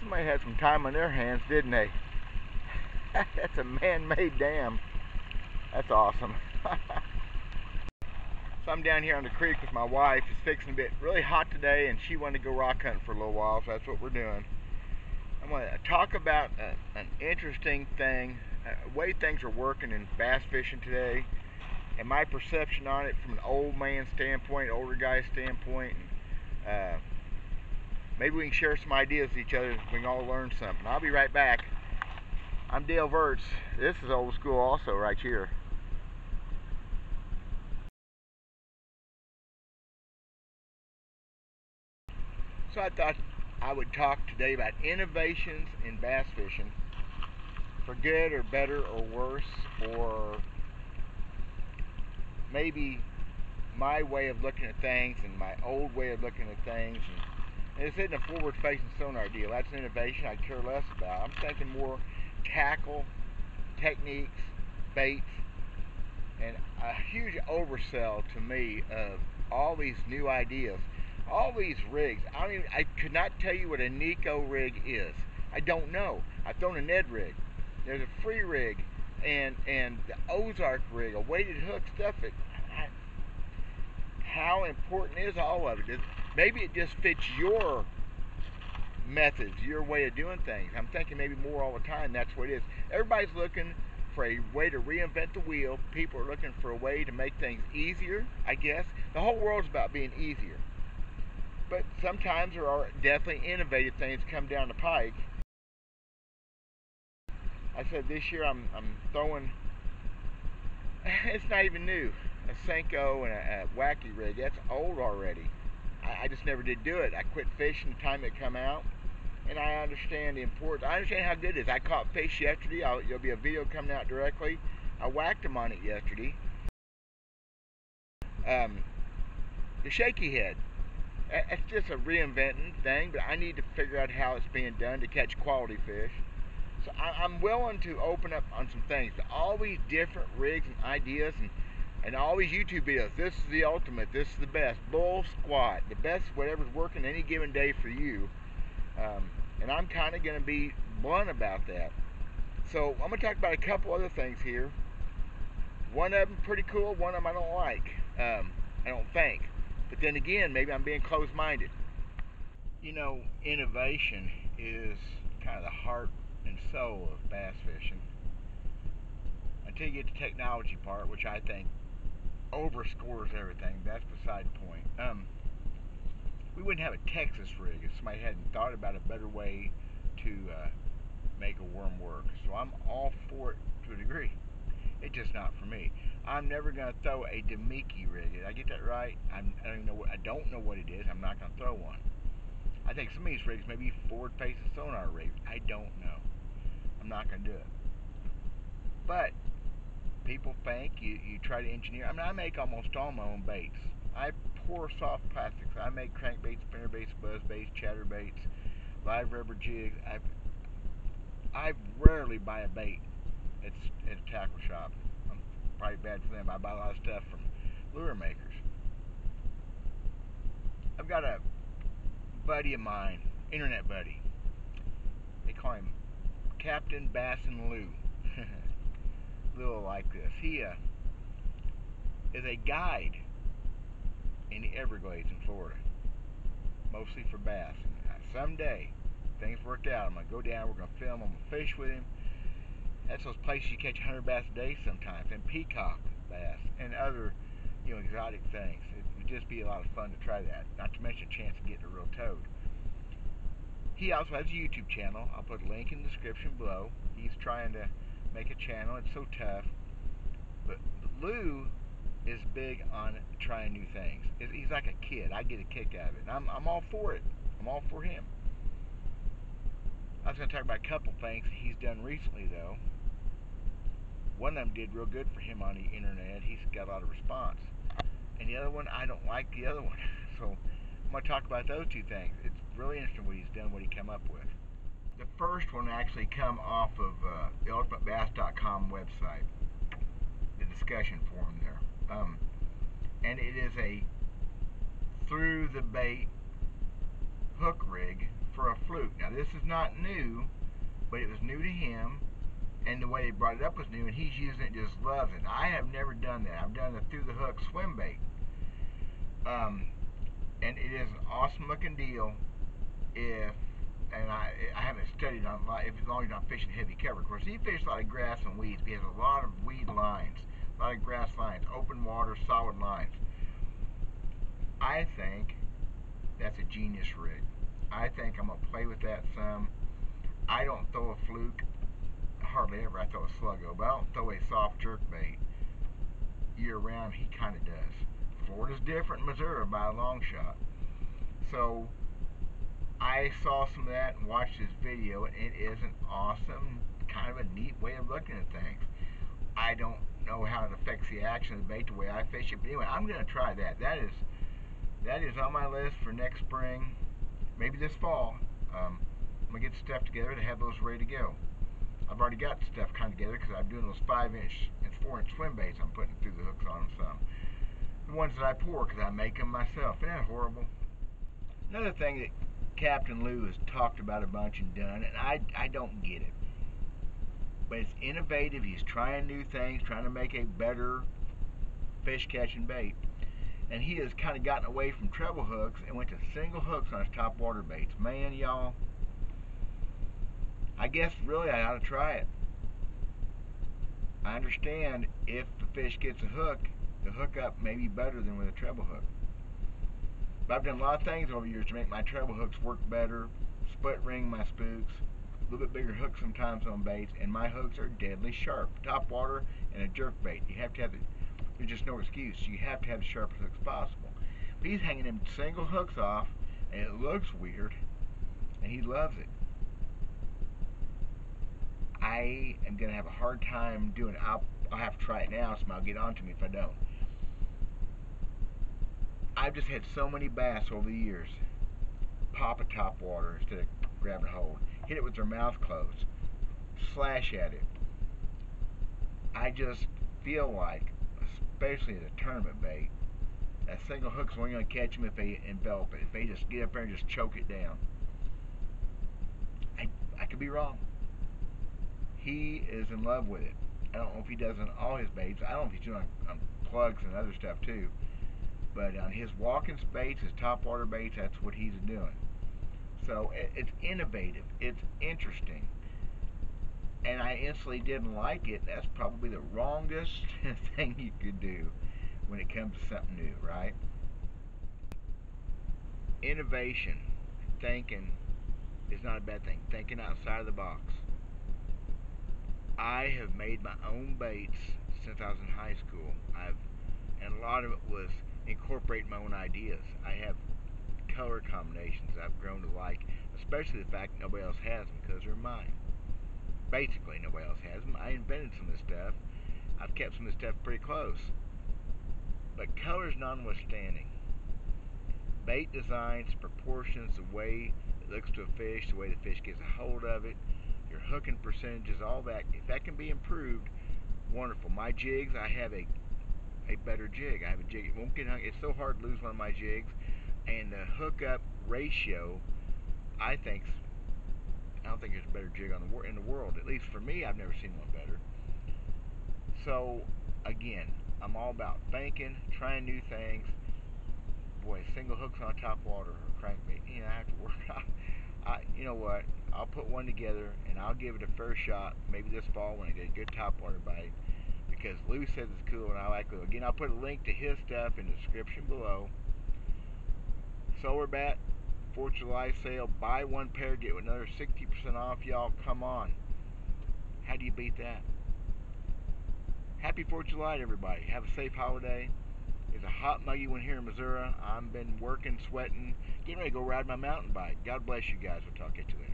Somebody had some time on their hands, didn't they? That's a man-made dam. That's awesome. So I'm down here on the creek with my wife. It's fixing to get really hot today, and she wanted to go rock hunting for a little while, so that's what we're doing. I'm going to talk about an interesting thing, way things are working in bass fishing today, and my perception on it from an old man standpoint, older guy standpoint. And, maybe we can share some ideas with each other. We can all learn something. I'll be right back. I'm Dale Verts. This is old school also right here. So I thought I would talk today about innovations in bass fishing, for good or better or worse, or maybe my way of looking at things and my old way of looking at things. And this isn't a forward-facing sonar deal. That's an innovation I care less about. I'm thinking more tackle, techniques, baits, and a huge oversell to me of all these new ideas, all these rigs. I could not tell you what a Nico rig is. I don't know. I've thrown a Ned rig. There's a free rig and the Ozark rig, a weighted hook stuff. How important is all of it? Maybe it just fits your methods, your way of doing things. I'm thinking maybe more all the time that's what it is. Everybody's looking for a way to reinvent the wheel. People are looking for a way to make things easier, I guess. The whole world's about being easier. But sometimes there are definitely innovative things come down the pike. I said this year I'm throwing, it's not even new, a Senko and a wacky rig. That's old already. I just never did do it. I quit fishing the time it come out, and I understand the importance. I understand how good it is. I caught fish yesterday. There'll be a video coming out directly. I whacked them on it yesterday. The shaky head. It's just a reinventing thing, but I need to figure out how it's being done to catch quality fish. So I'm willing to open up on some things. All these different rigs and ideas and all these YouTube videos. This is the ultimate. This is the best. Bull squat. The best whatever's working any given day for you. And I'm kind of going to be blunt about that. So I'm going to talk about a couple other things here. One of them pretty cool. One of them I don't like. I don't think. But then again, maybe I'm being closed-minded. You know, innovation is kind of the heart and soul of bass fishing. Until you get the technology part, which I think overscores everything. That's beside the point. We wouldn't have a Texas rig if somebody hadn't thought about a better way to make a worm work. So I'm all for it to a degree. It's just not for me. I'm never going to throw a Demiki rig. Did I get that right? I don't know what it is. I'm not going to throw one. I think some of these rigs may be forward-facing sonar rigs. I don't know. I'm not going to do it. But people think you try to engineer. I make almost all my own baits. I pour soft plastics. I make crankbaits, spinnerbaits, buzzbaits, chatterbaits, live rubber jigs. I rarely buy a bait at a tackle shop. I'm probably bad for them. I buy a lot of stuff from lure makers. I've got a buddy of mine, internet buddy. They call him Captain Bass and Lou. Little like this. He is a guide in the Everglades in Florida, mostly for bass. Someday, things worked out, I'm going to go down, we're going to film, I'm going to fish with him. That's those places you catch 100 bass a day sometimes, and peacock bass, and other, exotic things. It would just be a lot of fun to try that, not to mention a chance of getting a real toad. He also has a YouTube channel. I'll put a link in the description below. He's trying to make a channel. It's so tough. But Lou is big on trying new things. He's like a kid. I get a kick out of it. And I'm all for it. I'm all for him. I was going to talk about a couple things he's done recently, though. One of them did real good for him on the internet. He's got a lot of response. And the other one, I don't like the other one. So I'm going to talk about those two things. It's really interesting what he's done, what he came up with. The first one actually come off of the ultimatebass.com website, the discussion forum there. And it is a through the bait hook rig for a fluke. Now this is not new, but it was new to him, and the way they brought it up was new, and he's using it, just loves it. I have never done that. I've done the through the hook swim bait, and it is an awesome looking deal. If and I haven't studied on if as long as I'm fishing heavy cover. Of course, he fishes a lot of grass and weeds. He has a lot of weed lines, a lot of grass lines, open water, solid lines. I think that's a genius rig. I think I'm gonna play with that some. I don't throw a fluke hardly ever. I throw a sluggo, but I don't throw a soft jerk bait year round. He kind of does. Florida's different than Missouri by a long shot. So I saw some of that and watched his video, and it is an awesome, kind of a neat way of looking at things. I don't know how it affects the action of the bait the way I fish it, but anyway, I'm going to try that. That is on my list for next spring, maybe this fall. I'm going to get stuff together to have those ready to go. I've already got stuff kind of together because I'm doing those 5-inch and 4-inch swim baits. I'm putting through the hooks on them some. The ones that I pour because I make them myself. Isn't that horrible? Another thing that Captain Lou has talked about a bunch and done, and I don't get it, but it's innovative. He's trying new things, trying to make a better fish catching bait, and he has kind of gotten away from treble hooks and went to single hooks on his top water baits. Man, y'all, I guess really I ought to try it. I understand if the fish gets a hook, the hookup may be better than with a treble hook. But I've done a lot of things over the years to make my treble hooks work better, split ring my spooks, a little bit bigger hooks sometimes on baits, and my hooks are deadly sharp. Top water and a jerk bait. You have to have there's just no excuse. You have to have the sharpest hooks possible. But he's hanging them single hooks off, and it looks weird, and he loves it. I am going to have a hard time doing it. I'll have to try it now, so I'll get on to me if I don't. I've just had so many bass over the years pop a top water instead of grabbing a hold, hit it with their mouth closed, slash at it. I just feel like, especially as a tournament bait, that single hook's only going to catch them if they envelop it, if they just get up there and just choke it down. I could be wrong. He is in love with it. I don't know if he does on all his baits. I don't know if he's doing on plugs and other stuff too. But on his walking baits, his top water baits, that's what he's doing. So it's innovative. It's interesting. And I instantly didn't like it. That's probably the wrongest thing you could do when it comes to something new, right? Innovation, thinking, is not a bad thing. Thinking outside of the box. I have made my own baits since I was in high school. And a lot of it was incorporating my own ideas. I have color combinations I've grown to like, especially the fact that nobody else has them because they're mine. Basically, nobody else has them. I invented some of this stuff. I've kept some of this stuff pretty close. But colors notwithstanding, bait designs, proportions, the way it looks to a fish, the way the fish gets a hold of it, your hooking percentages, all that, if that can be improved, wonderful. My jigs, I have a better jig. I have a jig. It won't get hung. It's so hard to lose one of my jigs, and the hookup ratio, I don't think there's a better jig in the world. At least for me, I've never seen one better. So again, I'm all about thinking, trying new things. Boy, single hooks on top water or crankbait. I have to work out. You know what? I'll put one together and I'll give it a fair shot. Maybe this fall when I get a good top water bite. Because Lou says it's cool and I like Lou. Again, I'll put a link to his stuff in the description below. Solar Bat, 4th of July sale. Buy one pair, get another 60% off, y'all. Come on. How do you beat that? Happy 4th of July to everybody. Have a safe holiday. It's a hot, muggy one here in Missouri. I've been working, sweating, getting ready to go ride my mountain bike. God bless you guys. We'll talk to you later.